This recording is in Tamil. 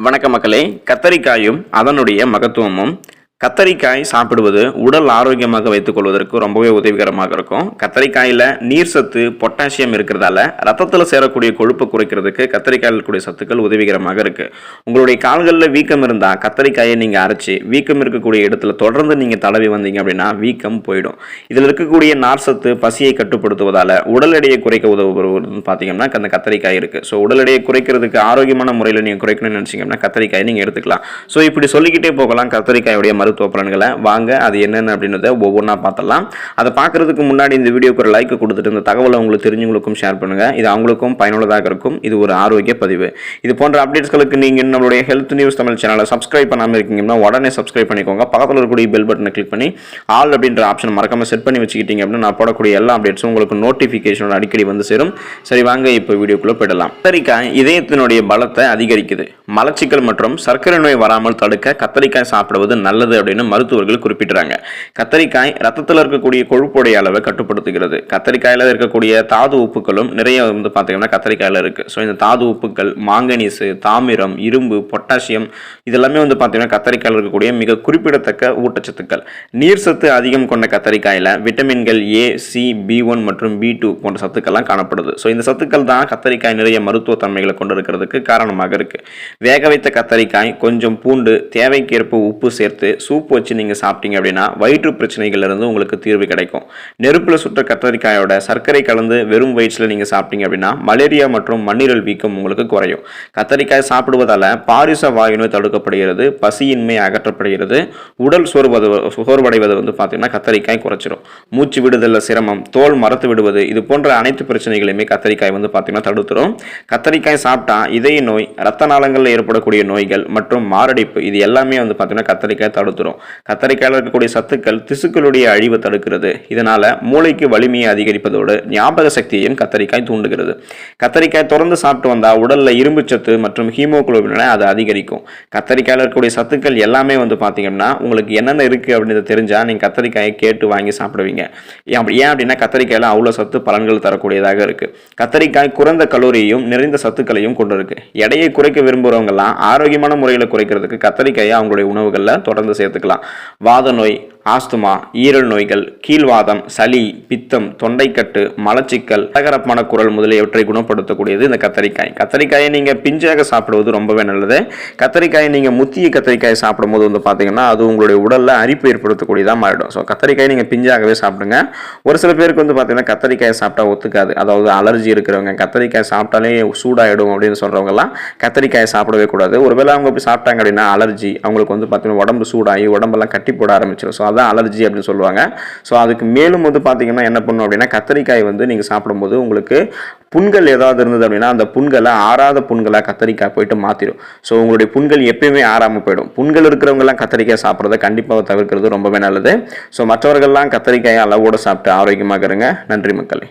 வணக்க மக்களே. கத்தரிக்காயும் அதனுடைய மகத்துவமும். கத்தரிக்காய் சாப்பிடுவது உடல் ஆரோக்கியமாக வைத்துக் கொள்வதற்கு ரொம்பவே உதவிகரமாக இருக்கும். கத்தரிக்காயில் நீர் சத்து, பொட்டாசியம் இருக்கிறதால ரத்தத்தில் சேரக்கூடிய கொழுப்பை குறைக்கிறதுக்கு கத்தரிக்காயில் இருக்கக்கூடிய சத்துக்கள் உதவிகரமாக இருக்கு. உங்களுடைய கால்களில் வீக்கம் இருந்தால் கத்தரிக்காயை நீங்கள் அரைச்சி வீக்கம் இருக்கக்கூடிய இடத்துல தொடர்ந்து நீங்கள் தடவி வந்தீங்க அப்படின்னா வீக்கம் போயிடும். இதில் இருக்கக்கூடிய நார் சத்து பசியை கட்டுப்படுத்துவதால் உடல் எடையை குறைக்க உதவுவது பார்த்தீங்கன்னா அந்த கத்தரிக்காய் இருக்குது. ஸோ உடல் எடையை குறைக்கிறதுக்கு ஆரோக்கியமான முறையில் நீங்கள் குறைக்கணும்னு நினச்சிங்கன்னா கத்தரிக்காயை நீங்கள் எடுத்துக்கலாம். ஸோ இப்படி சொல்லிக்கிட்டே போகலாம் கத்தரிக்காயுடைய மருத்துவ பலன்களை. வாங்க அது என்னென்ன அப்படின்றத ஒவ்வொன்றா பார்த்தலாம். அதை பார்க்கறதுக்கு முன்னாடி இந்த வீடியோக்கு ஒரு லைக் கொடுத்துட்டு இந்த தகவலை உங்களுக்கு தெரிஞ்சவங்களுக்கும் ஷேர் பண்ணுங்க. இது அவங்களுக்கும் பயனுள்ளதாக இருக்கும். இது ஒரு ஆரோக்கிய பதிவு. இது போன்ற அப்டேட்ஸ்களுக்கு நீங்கள் நம்மளுடைய ஹெல்த் நியூஸ் தமிழ் சேனலை சப்ஸ்கிரைப் பண்ணாமல் இருக்கீங்கன்னா உடனே சப்ஸ்கிரைப் பண்ணிக்கோங்க. பக்கத்தில் இருக்கக்கூடிய பெல் பட்டனை கிளிக் பண்ணி ஆல் அப்படின்ற ஆப்ஷன் மறக்காம செட் பண்ணி வச்சுக்கிட்டீங்க அப்படின்னா நான் போடக்கூடிய எல்லா அப்டேட்ஸும் உங்களுக்கு நோட்டிஃபிகேஷனோட அடிக்கடி வந்து சேரும். சரி, வாங்க இப்போ வீடியோக்குள்ள போயிடலாம். கத்தரிக்காய் இதயத்தினுடைய பலத்தை அதிகரிக்குது. மலச்சிக்கல் மற்றும் சர்க்கரை நோய் வராமல் தடுக்க கத்தரிக்காய் சாப்பிடுவது நல்லது அப்படின்னு மருத்துவர்கள் குறிப்பிடுறாங்க. கத்தரிக்காய் ரத்தத்தில் இருக்கக்கூடிய கொழுப்புடைய அளவை கட்டுப்படுத்துகிறது. கத்தரிக்காயில இருக்கக்கூடிய தாது உப்புகளும் நிறைய பார்த்தீங்கன்னா கத்தரிக்காயில இருக்கு. ஸோ இந்த தாது உப்புகள் மாங்கனீசு, தாமிரம், இரும்பு, பொட்டாசியம் இதெல்லாமே பார்த்தீங்கன்னா கத்தரிக்காயில் இருக்கக்கூடிய மிக குறிப்பிடத்தக்க ஊட்டச்சத்துக்கள். நீர் சத்து அதிகம் கொண்ட கத்தரிக்காயில விட்டமின்கள் A, C, B1 மற்றும் B2 போன்ற சத்துக்கள்லாம் காணப்படுது. ஸோ இந்த சத்துக்கள் தான் கத்தரிக்காய் நிறைய மருத்துவ தன்மைகளை கொண்டிருக்கிறதுக்கு காரணமாக இருக்கு. வேக வைத்த கத்தரிக்காய், கொஞ்சம் பூண்டு, தேவைக்கேற்ப உப்பு சேர்த்து சூப் வச்சு நீங்கள் சாப்பிட்டீங்க அப்படின்னா வயிற்று பிரச்சனைகள் இருந்து உங்களுக்கு தீர்வு கிடைக்கும். நெருப்பில் சுட்ட கத்தரிக்காயோட சர்க்கரை கலந்து வெறும் வயிற்றில் நீங்கள் சாப்பிட்டீங்க அப்படின்னா மலேரியா மற்றும் மண்ணீரல் வீக்கம் உங்களுக்கு குறையும். கத்தரிக்காய் சாப்பிடுவதால் பாரிச வாயு நோய் தடுக்கப்படுகிறது, பசியின்மை அகற்றப்படுகிறது, உடல் சோர்வடைவது பார்த்தீங்கன்னா கத்தரிக்காய் குறைச்சிடும். மூச்சு விடுதலில் சிரமம், தோல் மரத்து விடுவது இது போன்ற அனைத்து பிரச்சனைகளையுமே கத்தரிக்காய் பார்த்தீங்கன்னா தடுத்துரும். கத்தரிக்காய் சாப்பிட்டா இதய நோய், ரத்த நாளங்களில் ஏற்படக்கூடிய நோய்கள் மற்றும் மாரடைப்பு இது எல்லாமே பார்த்தீங்கன்னா கத்தரிக்காய் தடுத்துரும். கத்தரிக்காயில் இருக்கக்கூடிய சத்துக்கள் திசுக்களுடைய அழிவை தடுக்கிறது. இதனால மூளைக்கு வலிமையை அதிகரிப்பதோடு ஞாபக சக்தியையும் கத்தரிக்காய் தூண்டுகிறது. கத்தரிக்காய் தொடர்ந்து சாப்பிட்டு வந்தால் உடல்ல இரும்பு சத்து மற்றும் ஹீமோகுளோபினை அது அதிகரிக்கும். கத்தரிக்காயில் இருக்கக்கூடிய சத்துக்கள் எல்லாமே பார்த்தீங்கன்னா உங்களுக்கு என்னென்ன இருக்கு அப்படின்னு தெரிஞ்சா நீங்க கத்தரிக்காயை கேட்டு வாங்கி சாப்பிடுவீங்க. ஏன் அப்படின்னா கத்தரிக்காயில அவ்வளவு சத்து பலன்கள் தரக்கூடியதாக இருக்கு. கத்தரிக்காய் குறைந்த கலோரியையும் நிறைந்த சத்துக்களையும் கொண்டு இருக்கு. எடையை குறைக்க விரும்புறவங்க எல்லாம் ஆரோக்கியமான முறையில் குறைக்கிறதுக்கு கத்தரிக்காயை அவங்களுடைய உணவுகள்ல தொடர்ந்து சேர்த்துக்கலாம். வாத நோய், ஆஸ்துமா, ஈரல் நோய்கள், கீழ்வாதம், சளி, பித்தம், தொண்டைக்கட்டு, மலச்சிக்கல், கரகரப்பான குரல் முதலியவற்றை குணப்படுத்தக்கூடியது இந்த கத்தரிக்காய். கத்தரிக்காயை நீங்க பிஞ்சாக சாப்பிடுவது ரொம்பவே நல்லது. கத்தரிக்காயை நீங்க முத்திய கத்தரிக்காயை சாப்பிடும்போது பார்த்தீங்கன்னா அது உங்களுடைய உடல்ல அரிப்பு ஏற்படுத்தக்கூடியதாக மாறிடும். ஸோ கத்தரிக்காயை நீங்க பிஞ்சாகவே சாப்பிடுங்க. ஒரு சில பேருக்கு பார்த்தீங்கன்னா கத்தரிக்காயை சாப்பிட்டா ஒத்துக்காது. அதாவது அலர்ஜி இருக்கிறவங்க கத்தரிக்காய் சாப்பிட்டாலே சூடாயிடும் அப்படின்னு சொல்றவங்க எல்லாம் கத்தரிக்காயை சாப்பிடவே கூடாது. ஒருவேளை அவங்க போய் சாப்பிட்டாங்க அப்படின்னா அலர்ஜி அவங்களுக்கு பார்த்தீங்கன்னா உடம்பு சூடாகி உடம்பெல்லாம் கட்டி போட ஆரம்பிச்சிடும். ஸோ அதான் அலர்ஜி அப்படின்னு சொல்லுவாங்க. ஸோ அதுக்கு மேலும் பார்த்தீங்கன்னா என்ன பண்ணும் அப்படின்னா கத்தரிக்காய் நீங்கள் சாப்பிடும்போது உங்களுக்கு புண்கள் ஏதாவது இருந்தது அப்படின்னா அந்த புண்களை ஆறாத புண்களாக கத்தரிக்காய் போயிட்டு மாற்றிடும். ஸோ உங்களுடைய புண்கள் எப்பயுமே ஆறாமல் போயிடும். புண்கள் இருக்கிறவங்கலாம் கத்தரிக்காய் சாப்பிட்றத கண்டிப்பாக தவிர்க்கிறது ரொம்பவே நல்லது. ஸோ மற்றவர்கள்லாம் கத்தரிக்காயை அளவோடு சாப்பிட்டு ஆரோக்கியமாக இருங்க. நன்றி மக்களே.